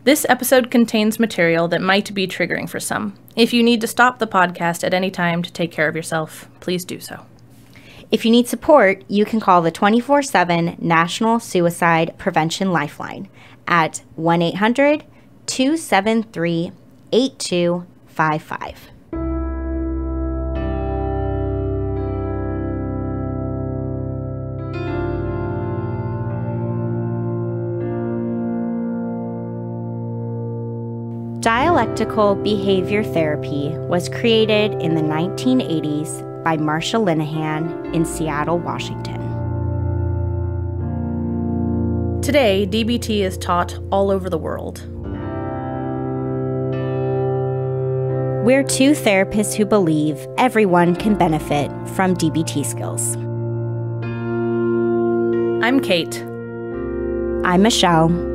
This episode contains material that might be triggering for some. If you need to stop the podcast at any time to take care of yourself, please do so. If you need support, you can call the 24/7 National Suicide Prevention Lifeline at 1-800-273-8255. Dialectical behavior therapy was created in the 1980s by Marsha Linehan in Seattle, Washington. Today, DBT is taught all over the world. We're two therapists who believe everyone can benefit from DBT skills. I'm Kate. I'm Michelle.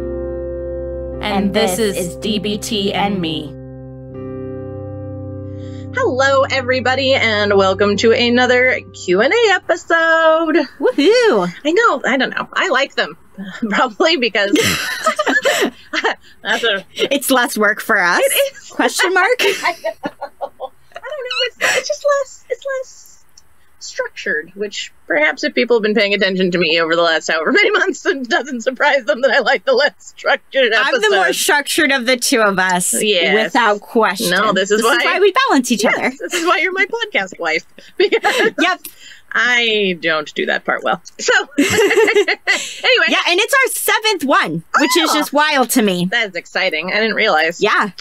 And this is DBT and Me. Hello, everybody, and welcome to another Q&A episode. Woohoo! I don't know. I like them. Probably because it's less work for us. It is. Question mark? I don't know. It's just less structured, which perhaps if people have been paying attention to me over the last however many months, it doesn't surprise them that I like the less structured episodes. I'm the more structured of the two of us, yes. Without question. No, this is why we balance each other. This is why you're my podcast wife. Because yep. I don't do that part well. So, anyway. Yeah, and it's our 7th one, which is just wild to me. That's exciting. I didn't realize. Yeah.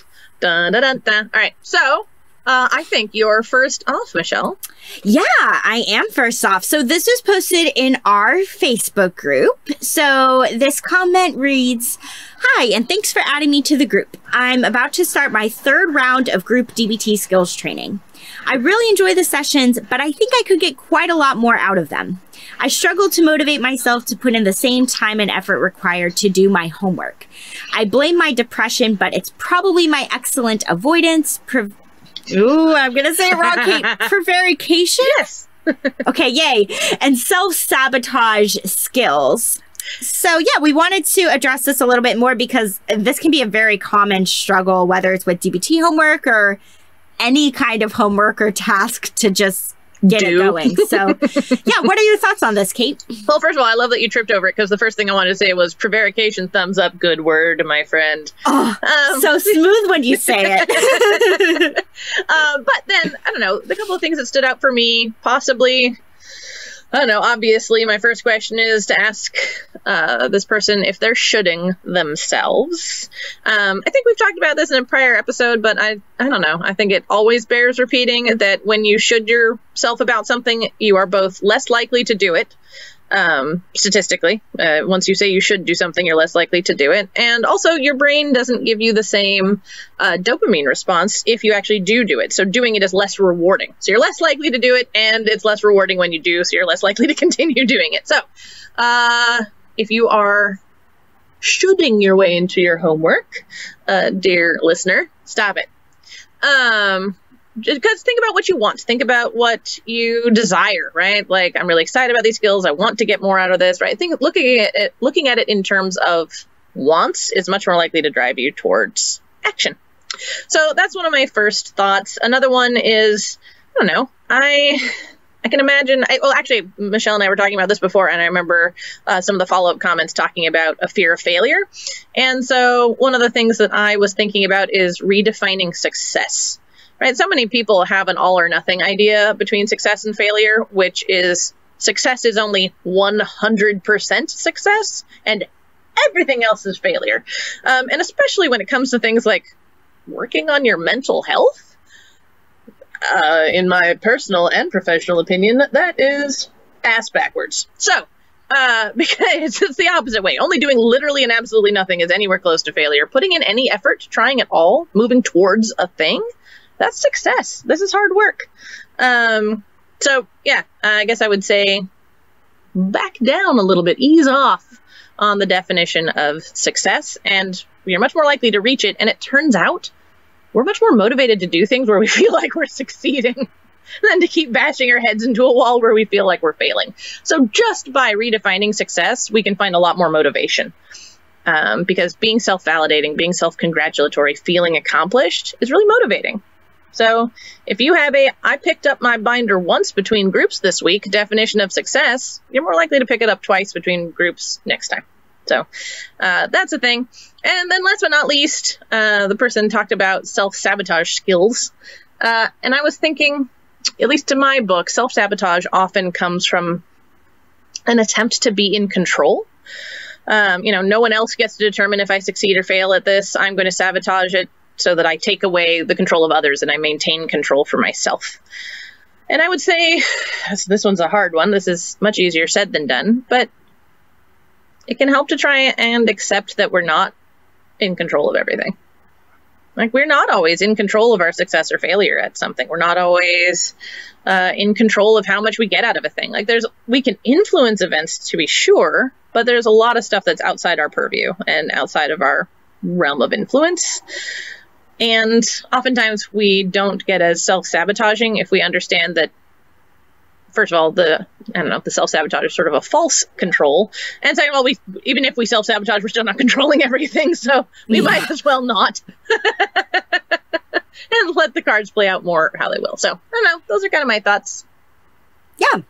Dun, dun, dun, dun. All right. So, I think you're first off, Michelle. Yeah, I am first off. So this was posted in our Facebook group. So this comment reads, "Hi, and thanks for adding me to the group. I'm about to start my 3rd round of group DBT skills training. I really enjoy the sessions, but I think I could get quite a lot more out of them. I struggle to motivate myself to put in the same time and effort required to do my homework. I blame my depression, but it's probably my excellent avoidance, ooh, I'm going to say it wrong, Kate. Prevarication? Yes. Okay, yay. And self-sabotage skills. So, yeah, we wanted to address this a little bit more because this can be a very common struggle, whether it's with DBT homework or any kind of homework or task to just get it going. So, yeah, what are your thoughts on this, Kate? Well, first of all, I love that you tripped over it because the first thing I wanted to say was prevarication, thumbs up, good word, my friend. Oh, so smooth when you say it. But then, I don't know, the couple of things that stood out for me, possibly, I don't know, obviously, my first question is to ask this person if they're shoulding themselves. I think we've talked about this in a prior episode, but I don't know. I think it always bears repeating that when you should yourself about something, you are both less likely to do it. Statistically, once you say you should do something, you're less likely to do it. And also your brain doesn't give you the same dopamine response if you actually do it. So doing it is less rewarding. So you're less likely to do it, and it's less rewarding when you do, so you're less likely to continue doing it. So if you are shoulding your way into your homework, dear listener, stop it. Because think about what you want. Think about what you desire, right? Like, I'm really excited about these skills. I want to get more out of this, right? I think looking at it in terms of wants is much more likely to drive you towards action. So that's one of my first thoughts. Another one is, I don't know, I can imagine, well, actually, Michelle and I were talking about this before, and I remember some of the follow-up comments talking about a fear of failure. And so one of the things that I was thinking about is redefining success. Right? So many people have an all or nothing idea between success and failure, which is success is only 100% success and everything else is failure. And especially when it comes to things like working on your mental health, in my personal and professional opinion, that is ass backwards. So, because it's the opposite way. Only doing literally and absolutely nothing is anywhere close to failure. Putting in any effort, trying at all, moving towards a thing, that's success. This is hard work. So yeah, I guess I would say back down a little bit, ease off on the definition of success, and you're much more likely to reach it. And it turns out we're much more motivated to do things where we feel like we're succeeding than to keep bashing our heads into a wall where we feel like we're failing. So just by redefining success, we can find a lot more motivation. because being self-validating, being self-congratulatory, feeling accomplished is really motivating. So if you have I picked up my binder once between groups this week definition of success, you're more likely to pick it up twice between groups next time. So that's a thing. And then last but not least, the person talked about self-sabotage skills. And I was thinking, at least in my book, self-sabotage often comes from an attempt to be in control. No one else gets to determine if I succeed or fail at this. I'm going to sabotage it so that I take away the control of others and I maintain control for myself. And I would say, this one's a hard one. This is much easier said than done, but it can help to try and accept that we're not in control of everything. Like, we're not always in control of our success or failure at something. We're not always in control of how much we get out of a thing. Like, we can influence events to be sure, but there's a lot of stuff that's outside our purview and outside of our realm of influence. And oftentimes we don't get as self-sabotaging if we understand that, first of all, the self-sabotage is sort of a false control. And second of all, even if we self-sabotage, we're still not controlling everything. So we might as well not. And let the cards play out more how they will. So I don't know. Those are kind of my thoughts. Yeah.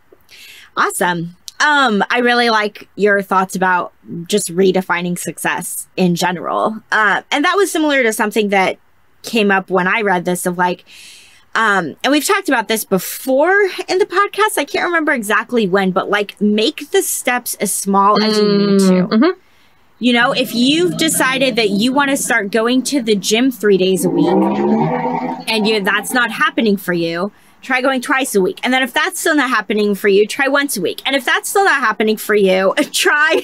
Awesome. I really like your thoughts about just redefining success in general. And that was similar to something that came up when I read this of like, and we've talked about this before in the podcast. I can't remember exactly when, but like, make the steps as small as you need to. Mm-hmm. If you've decided that you want to start going to the gym 3 days a week and that's not happening for you, try going twice a week. And then if that's still not happening for you, try once a week. And if that's still not happening for you, try,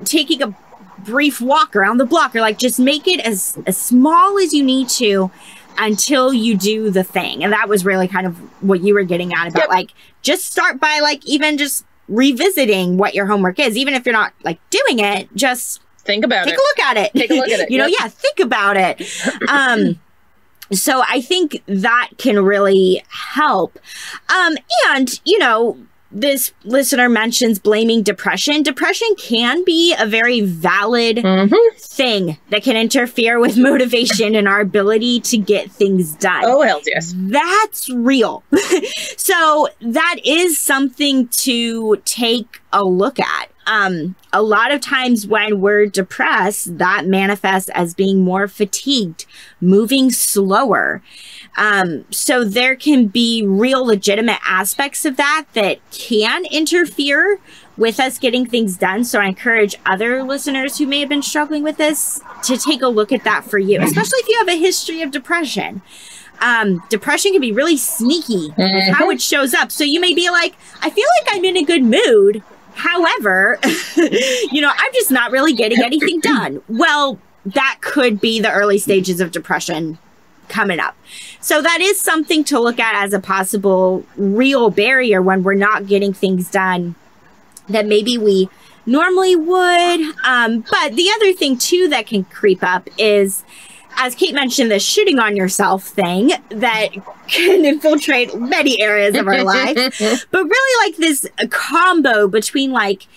taking a brief walk around the block, or like, just make it as small as you need to until you do the thing. And that was really kind of what you were getting at about, like, just start by like, even just revisiting what your homework is. Even if you're not like doing it, just think about it. Take a look at it. Take a look at it. Think about it. So I think that can really help. And this listener mentions blaming depression. Depression can be a very valid thing that can interfere with motivation and our ability to get things done. Oh, hell yes. That's real. So that is something to take a look at. A lot of times when we're depressed, that manifests as being more fatigued, moving slower. So there can be real legitimate aspects of that can interfere with us getting things done. So I encourage other listeners who may have been struggling with this to take a look at that for you, especially if you have a history of depression. Depression can be really sneaky with how it shows up. So you may be like, I feel like I'm in a good mood. However, I'm just not really getting anything done. Well, that could be the early stages of depression coming up. So that is something to look at as a possible real barrier when we're not getting things done that maybe we normally would. But the other thing too that can creep up is, as Kate mentioned, the shitting on yourself thing that can infiltrate many areas of our lives. But really like this combo between like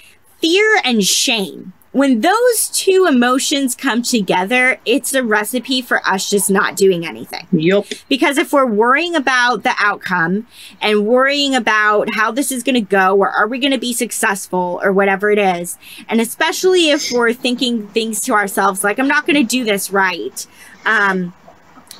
fear and shame. When those two emotions come together, it's a recipe for us just not doing anything. Yep. Because if we're worrying about the outcome and worrying about how this is going to go, or are we going to be successful, or whatever it is, and especially if we're thinking things to ourselves like, I'm not going to do this right.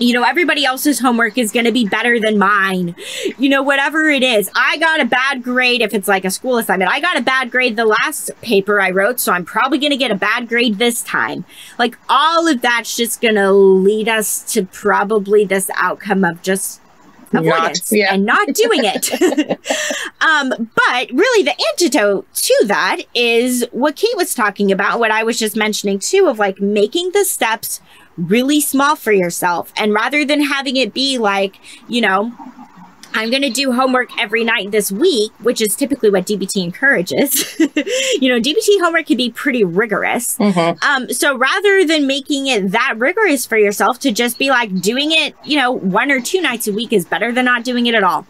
Everybody else's homework is going to be better than mine. Whatever it is. I got a bad grade if it's like a school assignment. I got a bad grade the last paper I wrote, so I'm probably going to get a bad grade this time. Like, all of that's just going to lead us to probably this outcome of just avoidance and not doing it. But really the antidote to that is what Kate was talking about, what I was just mentioning too, of like making the steps really small for yourself. And rather than having it be like, I'm going to do homework every night this week, which is typically what DBT encourages. DBT homework can be pretty rigorous. So rather than making it that rigorous for yourself, to just be like doing it, 1 or 2 nights a week is better than not doing it at all.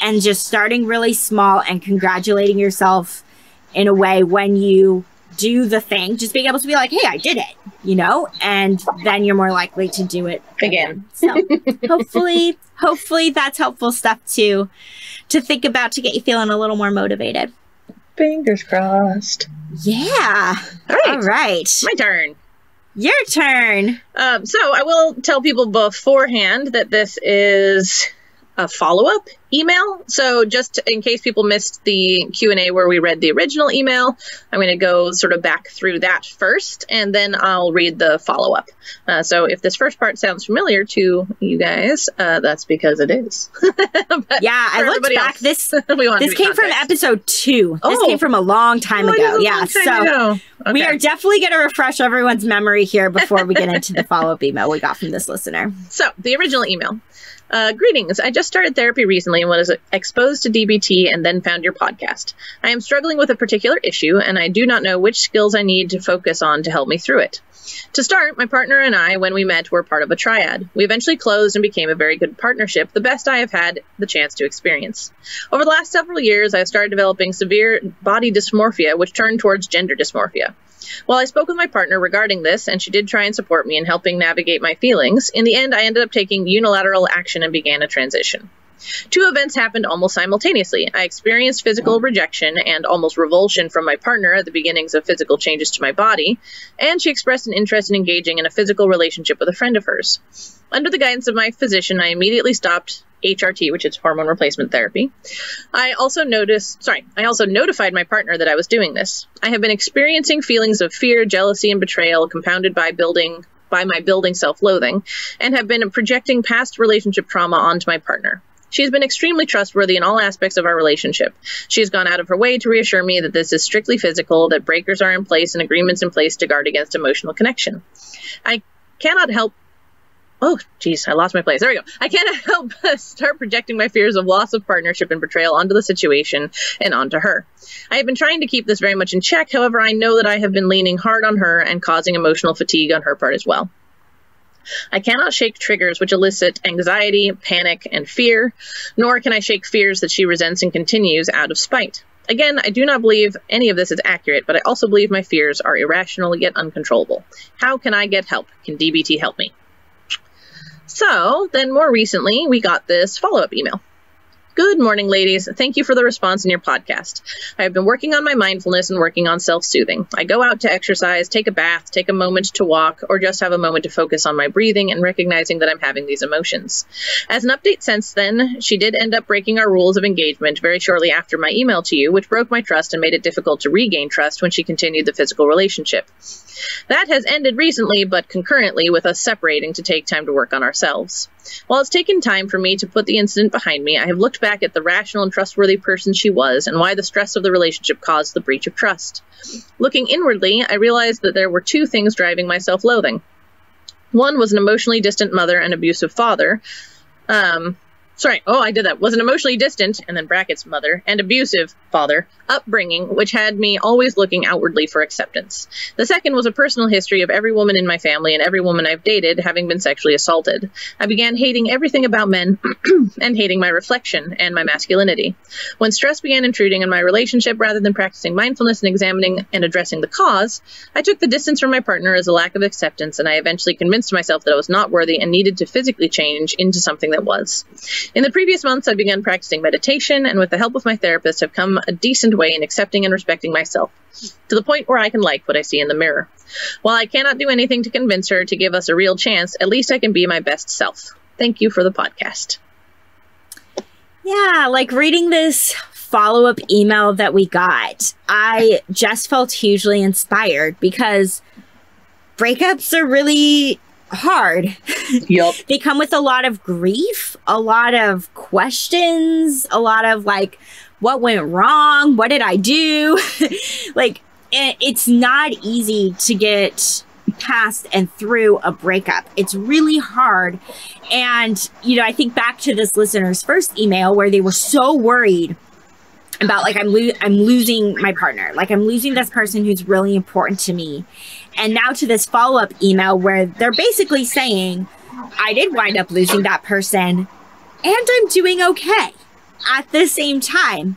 And just starting really small and congratulating yourself in a way when you do the thing, just being able to be like, hey, I did it, you know, and then you're more likely to do it again. So hopefully that's helpful stuff to think about to get you feeling a little more motivated. Fingers crossed. Yeah. All right. My turn. Your turn. So I will tell people beforehand that this is a follow-up email. So just in case people missed the Q&A where we read the original email, I'm going to go sort of back through that first, and then I'll read the follow-up. So if this first part sounds familiar to you guys, that's because it is. Yeah, I looked back. Else, this came from episode 2. This came from a long time ago. Yeah, so okay. We are definitely going to refresh everyone's memory here before we get into the follow-up email we got from this listener. So the original email. Greetings. I just started therapy recently and was exposed to DBT and then found your podcast. I am struggling with a particular issue and I do not know which skills I need to focus on to help me through it. To start, my partner and I, when we met, were part of a triad. We eventually closed and became a very good partnership, the best I have had the chance to experience. Over the last several years, I have started developing severe body dysmorphia, which turned towards gender dysmorphia. While I spoke with my partner regarding this, and she did try and support me in helping navigate my feelings, in the end I ended up taking unilateral action and began a transition. 2 events happened almost simultaneously. I experienced physical rejection and almost revulsion from my partner at the beginnings of physical changes to my body, and she expressed an interest in engaging in a physical relationship with a friend of hers. Under the guidance of my physician, I immediately stopped HRT, which is hormone replacement therapy. I also notified my partner that I was doing this. I have been experiencing feelings of fear, jealousy, and betrayal compounded by my building self-loathing, and have been projecting past relationship trauma onto my partner. She has been extremely trustworthy in all aspects of our relationship. She has gone out of her way to reassure me that this is strictly physical, that breakers are in place and agreements in place to guard against emotional connection. I cannot help Oh, geez, I lost my place. There we go. I can't help but start projecting my fears of loss of partnership and betrayal onto the situation and onto her. I have been trying to keep this very much in check. However, I know that I have been leaning hard on her and causing emotional fatigue on her part as well. I cannot shake triggers which elicit anxiety, panic, and fear, nor can I shake fears that she resents and continues out of spite. Again, I do not believe any of this is accurate, but I also believe my fears are irrational yet uncontrollable. How can I get help? Can DBT help me? So, then more recently, we got this follow-up email. Good morning, ladies. Thank you for the response in your podcast. I have been working on my mindfulness and working on self-soothing. I go out to exercise, take a bath, take a moment to walk, or just have a moment to focus on my breathing and recognizing that I'm having these emotions. As an update since then, she did end up breaking our rules of engagement very shortly after my email to you, which broke my trust and made it difficult to regain trust when she continued the physical relationship. That has ended recently, but concurrently with us separating to take time to work on ourselves. While it's taken time for me to put the incident behind me, I have looked back at the rational and trustworthy person she was and why the stress of the relationship caused the breach of trust. Looking inwardly, I realized that there were two things driving my self-loathing. One was an emotionally distant mother and abusive father. Was an emotionally distant, and then brackets mother, and abusive father, upbringing, which had me always looking outwardly for acceptance. The second was a personal history of every woman in my family and every woman I've dated having been sexually assaulted. I began hating everything about men and hating my reflection and my masculinity. When stress began intruding on my relationship, rather than practicing mindfulness and examining and addressing the cause, I took the distance from my partner as a lack of acceptance, and I eventually convinced myself that I was not worthy and needed to physically change into something that was. In the previous months, I began practicing meditation, and with the help of my therapist, have come a decent way in accepting and respecting myself, to the point where I can like what I see in the mirror. While I cannot do anything to convince her to give us a real chance, at least I can be my best self. Thank you for the podcast. Yeah, like reading this follow-up email that we got, I just felt hugely inspired because breakups are really hard. Yep. They come with a lot of grief, a lot of questions, a lot of like, what went wrong? What did I do? Like, it's not easy to get past and through a breakup. It's really hard. And, I think back to this listener's first email where they were so worried about like, I'm losing my partner. Like I'm losing this person who's really important to me. And now to this follow-up email where they're basically saying, I did wind up losing that person and I'm doing okay at the same time.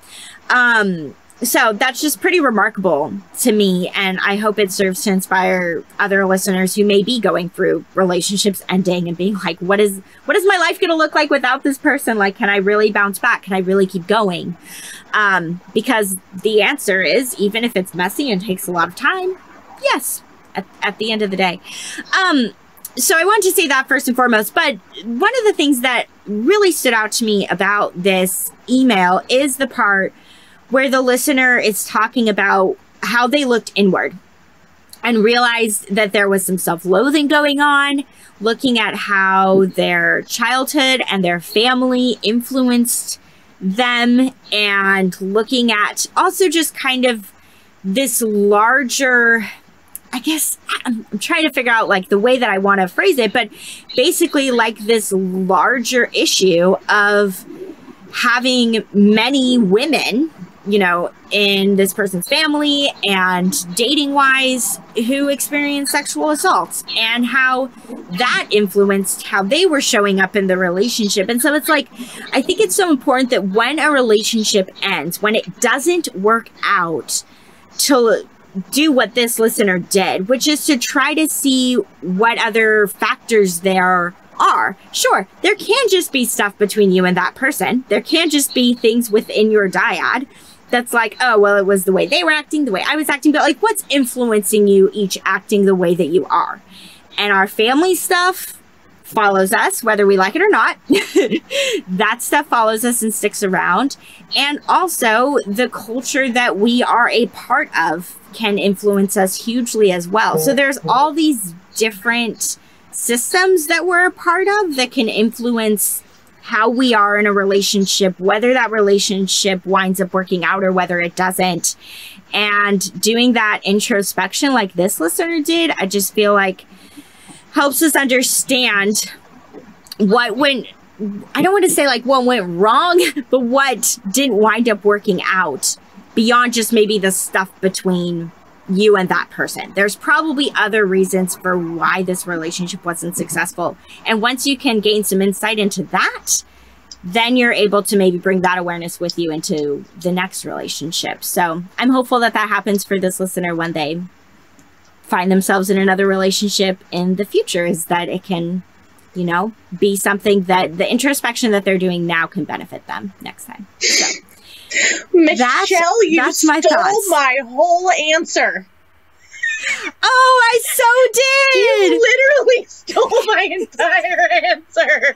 So that's just pretty remarkable to me, and I hope it serves to inspire other listeners who may be going through relationships ending and being like, what is my life going to look like without this person? Like, can I really bounce back? Can I really keep going? Because the answer is, even if it's messy and takes a lot of time, yes, at the end of the day. So I wanted to say that first and foremost, but one of the things that really stood out to me about this email is the part where the listener is talking about how they looked inward and realized that there was some self-loathing going on, looking at how their childhood and their family influenced them, and looking at also just kind of this larger, I guess I'm trying to figure out like the way that I want to phrase it, but basically like this larger issue of having many women, you know, in this person's family and dating wise who experienced sexual assaults, and how that influenced how they were showing up in the relationship. And so it's like, I think it's so important that when a relationship ends, when it doesn't work out, to do what this listener did, which is to try to see what other factors there are. Sure, there can just be stuff between you and that person. There can just be things within your dyad that's like, oh, well, it was the way they were acting, the way I was acting, but like, what's influencing you each acting the way that you are? And our family stuff follows us, whether we like it or not. That stuff follows us and sticks around. And also the culture that we are a part of can influence us hugely as well. So there's all these different systems that we're a part of that can influence how we are in a relationship, whether that relationship winds up working out or whether it doesn't. And doing that introspection like this listener did, I just feel like helps us understand what went, I don't want to say like what went wrong, but what didn't wind up working out beyond just maybe the stuff between you and that person. There's probably other reasons for why this relationship wasn't successful. And once you can gain some insight into that, then you're able to maybe bring that awareness with you into the next relationship. So I'm hopeful that that happens for this listener when they find themselves in another relationship in the future, is that it can, you know, be something that the introspection that they're doing now can benefit them next time. So Michelle, you stole my whole answer. Oh, I so did! You literally stole my entire answer.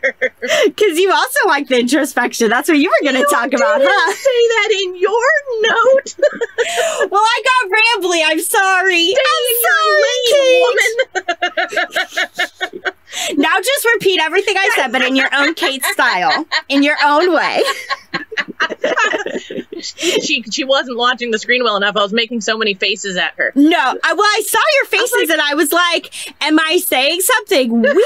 Because you also like the introspection. That's what you were going to talk about, huh? Say that in your note. Well, I got rambly. I'm sorry. Woman. Now just repeat everything I said, but in your own Kate style. In your own way. She wasn't watching the screen well enough. I was making so many faces at her. No, I saw your faces and I was like, am I saying something weird?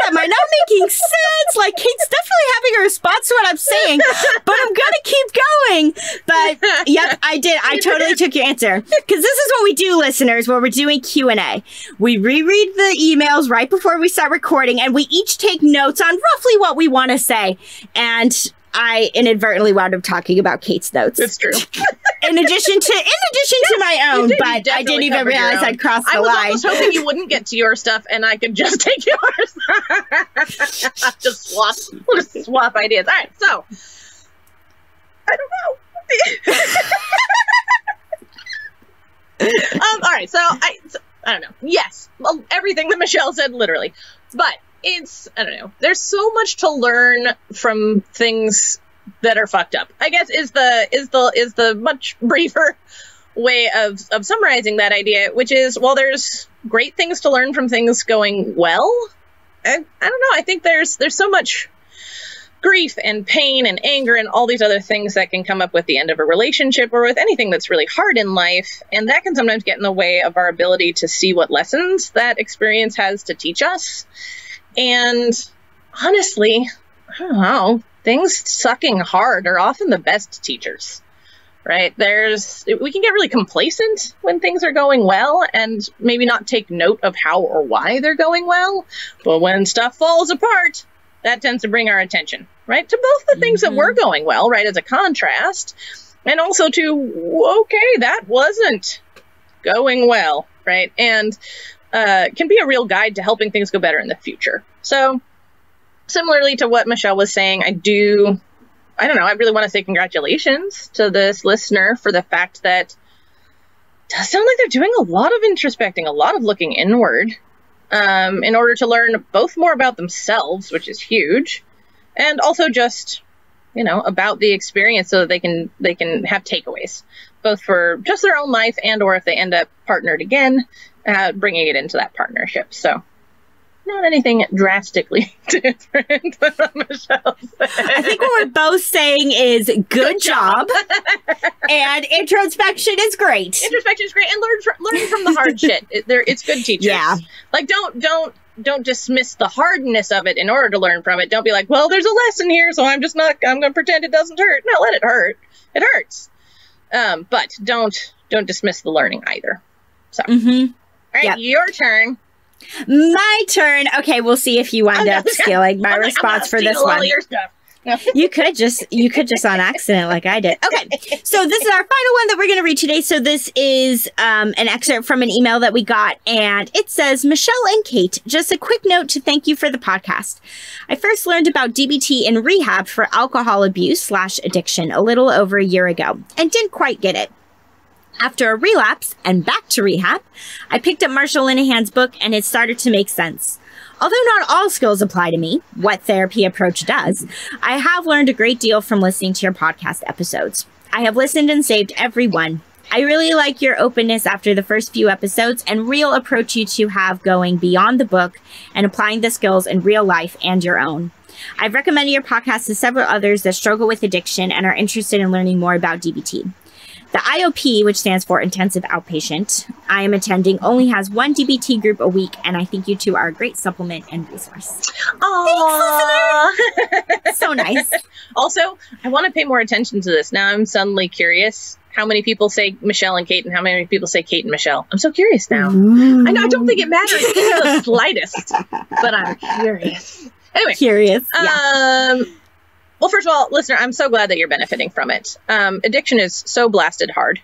Am I not making sense? Like, Kate's definitely having a response to what I'm saying, but I'm gonna keep going. But yep, I did. I totally took your answer. Because this is what we do, listeners, when we're doing Q&A. We reread the emails right before we start recording, and we each take notes on roughly what we want to say. And I inadvertently wound up talking about Kate's notes. It's true. in addition to my own, but I didn't even realize I'd crossed the line. I was almost hoping you wouldn't get to your stuff and I could just take yours. just swap ideas. All right, so I don't know. All right, so I don't know. Yes, well, everything that Michelle said, literally, but it's, I don't know. There's so much to learn from things that are fucked up, I guess, is the much briefer way of summarizing that idea, which is, well, there's great things to learn from things going well. I don't know. I think there's so much grief and pain and anger and all these other things that can come up with the end of a relationship or with anything that's really hard in life. And that can sometimes get in the way of our ability to see what lessons that experience has to teach us. And honestly, I don't know, things sucking hard are often the best teachers, right? We can get really complacent when things are going well and maybe not take note of how or why they're going well. But when stuff falls apart, that tends to bring our attention, right, to both the things that were going well, right, as a contrast, And also to, okay, that wasn't going well, right? And can be a real guide to helping things go better in the future. So similarly to what Michelle was saying, I really want to say congratulations to this listener for the fact that it does sound like they're doing a lot of introspecting, a lot of looking inward, in order to learn both more about themselves, which is huge, and also just, about the experience so that they can have takeaways, both for just their own life and or if they end up partnered again, bringing it into that partnership. So not anything drastically different than what Michelle said. I think what we're both saying is good job. And introspection is great. Introspection is great, and learn from the hard shit. It's good teachers. Yeah. Like don't dismiss the hardness of it in order to learn from it. Don't be like, well, there's a lesson here, so I'm going to pretend it doesn't hurt. No, let it hurt. It hurts. But don't dismiss the learning either. So, All right, Your turn. My turn. Okay, we'll see if you wind up stealing my response for this one. No. You could just on accident like I did. Okay, so this is our final one that we're going to read today. So this is an excerpt from an email that we got, and it says, Michelle and Kate, just a quick note to thank you for the podcast. I first learned about DBT in rehab for alcohol abuse/addiction a little over a year ago and didn't quite get it. After a relapse and back to rehab, I picked up Marshall Linehan's book and it started to make sense. Although not all skills apply to me, what therapy approach does, I have learned a great deal from listening to your podcast episodes. I have listened and saved every one. I really like your openness after the first few episodes and real approach you two have going beyond the book and applying the skills in real life and your own. I've recommended your podcast to several others that struggle with addiction and are interested in learning more about DBT. The IOP, which stands for Intensive Outpatient, I am attending only has one DBT group a week, and I think you two are a great supplement and resource. Aww. Thanks, listener. So nice. Also, I want to pay more attention to this. Now I'm suddenly curious how many people say Michelle and Kate and how many people say Kate and Michelle. I'm so curious now. Ooh. I don't think it matters the slightest, but I'm curious. Anyway. Curious. Yeah. Well, first of all, listener, I'm so glad that you're benefiting from it. Addiction is so blasted hard.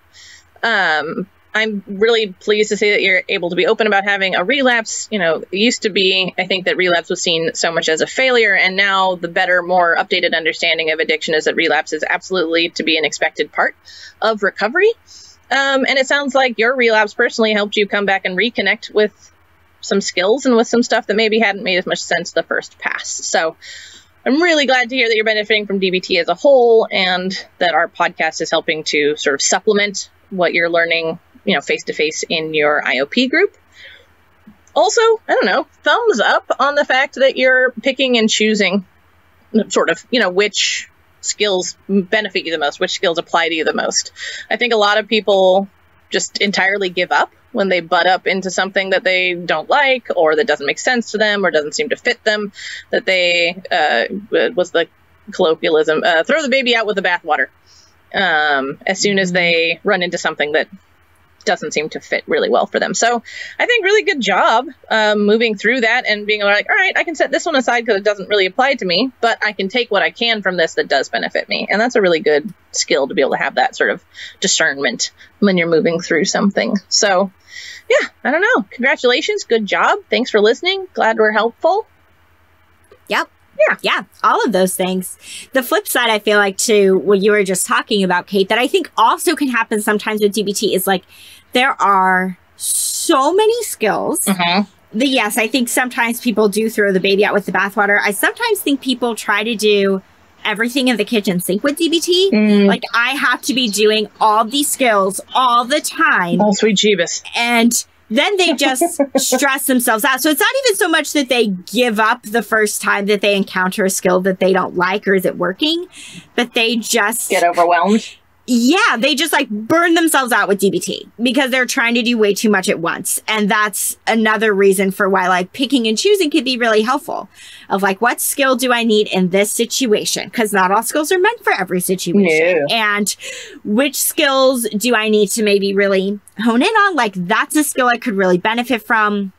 I'm really pleased to say that you're able to be open about having a relapse. It used to be, I think, that relapse was seen so much as a failure, and now the better, more updated understanding of addiction is that relapse is absolutely to be an expected part of recovery. And it sounds like your relapse personally helped you come back and reconnect with some skills and with some stuff that maybe hadn't made as much sense the first pass. So I'm really glad to hear that you're benefiting from DBT as a whole and that our podcast is helping to sort of supplement what you're learning, face-to-face in your IOP group. Also, thumbs up on the fact that you're picking and choosing sort of, which skills benefit you the most, which skills apply to you the most. I think a lot of people just entirely give up when they butt up into something that they don't like or that doesn't make sense to them or doesn't seem to fit them, that they, was the colloquialism, throw the baby out with the bathwater as soon as they run into something that doesn't seem to fit really well for them. So I think really good job moving through that and being like, all right, I can set this one aside because it doesn't really apply to me, but I can take what I can from this that does benefit me. And that's a really good skill to be able to have that sort of discernment when you're moving through something. So yeah, I don't know. Congratulations. Good job. Thanks for listening. Glad we're helpful. Yep. Yeah, all of those things. The flip side, I feel like, too, what you were just talking about, Kate, that I think also can happen sometimes with DBT is like there are so many skills. Yes, I think sometimes people do throw the baby out with the bathwater. I sometimes think people try to do everything in the kitchen sink with DBT. Like I have to be doing all these skills all the time. Oh, sweet Jeebus. And then they just stress themselves out. So it's not even so much that they give up the first time that they encounter a skill that they don't like or is it working, but they just get overwhelmed. Yeah, they just like burn themselves out with DBT because they're trying to do way too much at once. And that's another reason for why like picking and choosing could be really helpful of like, what skill do I need in this situation? Because not all skills are meant for every situation. No. And which skills do I need to maybe really hone in on? Like that's a skill I could really benefit from.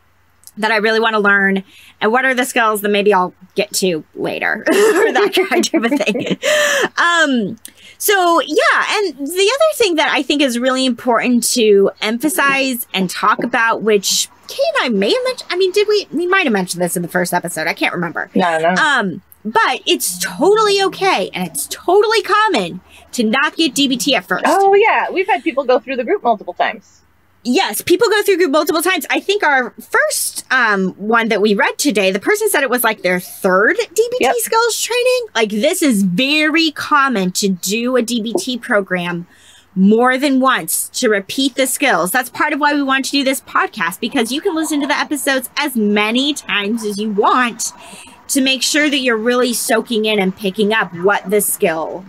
that I really want to learn? And what are the skills that maybe I'll get to later? Or that kind of a thing. So yeah, and the other thing that I think is really important to emphasize and talk about, which Kay and I may have mentioned, I mean, we might have mentioned this in the first episode. I can't remember. No. But it's totally okay. And it's totally common to not get DBT at first. Oh yeah. We've had people go through the group multiple times. Yes, people go through group multiple times. I think our first one that we read today, the person said it was like their third DBT skills training. Like, this is very common to do a DBT program more than once, to repeat the skills. That's part of why we want to do this podcast, because you can listen to the episodes as many times as you want to make sure that you're really soaking in and picking up what the skill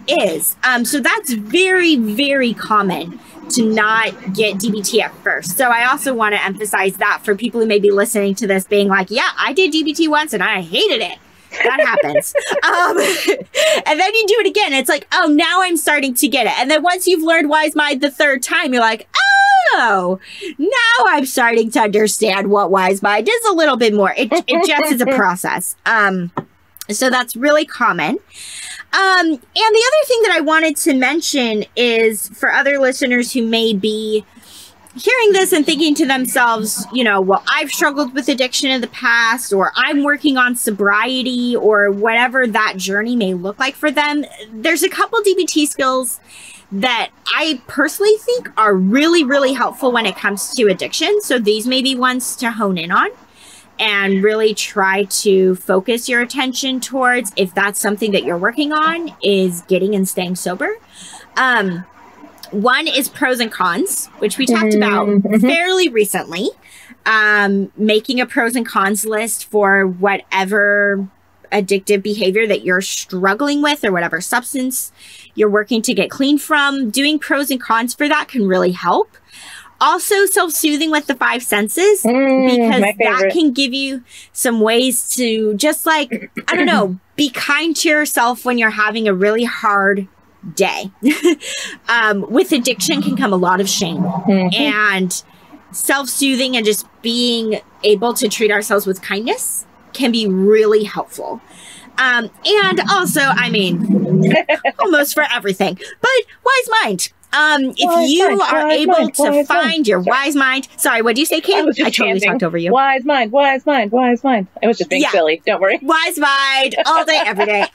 is. So that's very, very common to not get DBT at first. So I also want to emphasize that for people who may be listening to this being like, yeah, I did DBT once and I hated it. That happens. And then you do it again. It's like, oh, now I'm starting to get it. And then once you've learned Wise Mind the third time, you're like, oh, now I'm starting to understand what Wise Mind is a little bit more. It just is a process. So that's really common. And the other thing that I wanted to mention is for other listeners who may be hearing this and thinking to themselves, you know, well, I've struggled with addiction in the past, or I'm working on sobriety, or whatever that journey may look like for them. There's a couple DBT skills that I personally think are really, really helpful when it comes to addiction. So these may be ones to hone in on and really try to focus your attention towards, if that's something that you're working on, is getting and staying sober. One is pros and cons, which we talked about fairly recently. Making a pros and cons list for whatever addictive behavior that you're struggling with, or whatever substance you're working to get clean from. Doing pros and cons for that can really help. Also, self-soothing with the 5 senses, because that can give you some ways to just, like, I don't know, be kind to yourself when you're having a really hard day. With addiction can come a lot of shame, and self-soothing and just being able to treat ourselves with kindness can be really helpful. And also, I mean, almost for everything, but Wise Mind. If you are able to find your Wise Mind. Sorry, what do you say, Kim? I totally talked over you. Wise Mind, Wise Mind, Wise Mind. It was just being silly. Don't worry. Wise Mind all day, every day.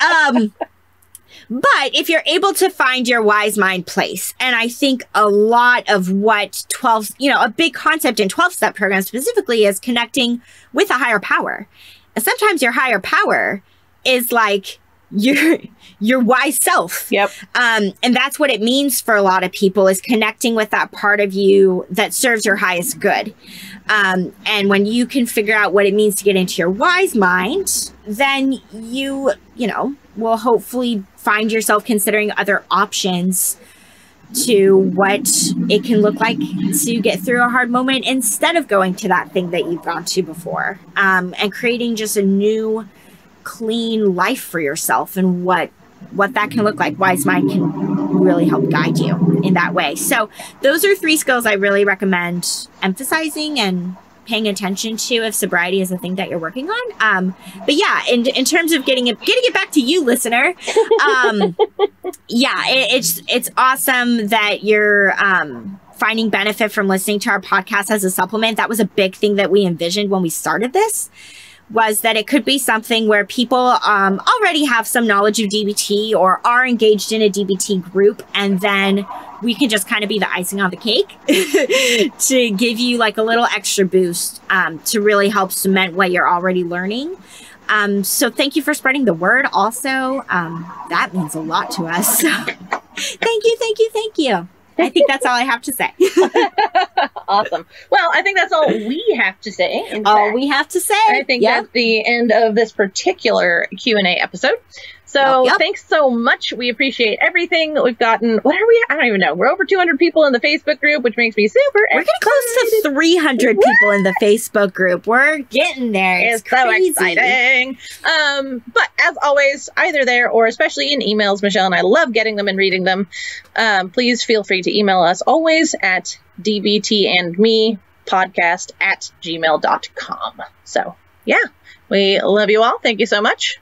But if you're able to find your Wise Mind place, and I think a lot of what a big concept in 12-step programs specifically is connecting with a higher power. And sometimes your higher power is like your wise self. Yep. And that's what it means for a lot of people, is connecting with that part of you that serves your highest good. And when you can figure out what it means to get into your Wise Mind, then you will hopefully find yourself considering other options to what it can look like to get through a hard moment, instead of going to that thing that you've gone to before, and creating just a new, clean life for yourself, and what that can look like. Wise Mind can really help guide you in that way. So those are 3 skills I really recommend emphasizing and paying attention to if sobriety is a thing that you're working on. But yeah, in terms of getting it back to you, listener, it's awesome that you're finding benefit from listening to our podcast as a supplement. That was a big thing that we envisioned when we started this, was that it could be something where people already have some knowledge of DBT or are engaged in a DBT group, and then we can just kind of be the icing on the cake to give you like a little extra boost to really help cement what you're already learning. So thank you for spreading the word. Also, that means a lot to us. So thank you. I think that's all I have to say. Awesome. Well, I think that's all we have to say. We have to say. I think that's the end of this particular Q&A episode. So thanks so much. We appreciate everything. We've gotten, what are we? I don't even know. We're over 200 people in the Facebook group, which makes me super excited. We're getting close to 300 people in the Facebook group. We're getting there. It's crazy. So exciting. But as always, either there or especially in emails, Michelle and I love getting them and reading them. Please feel free to email us always at dbtandme podcast@gmail.com. So, yeah, we love you all. Thank you so much.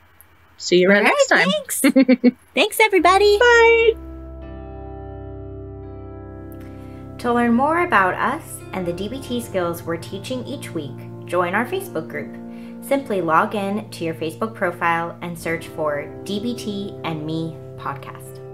See you around next time. Thanks. Thanks, everybody. Bye. To learn more about us and the DBT skills we're teaching each week, join our Facebook group. Simply log in to your Facebook profile and search for DBT and Me Podcast.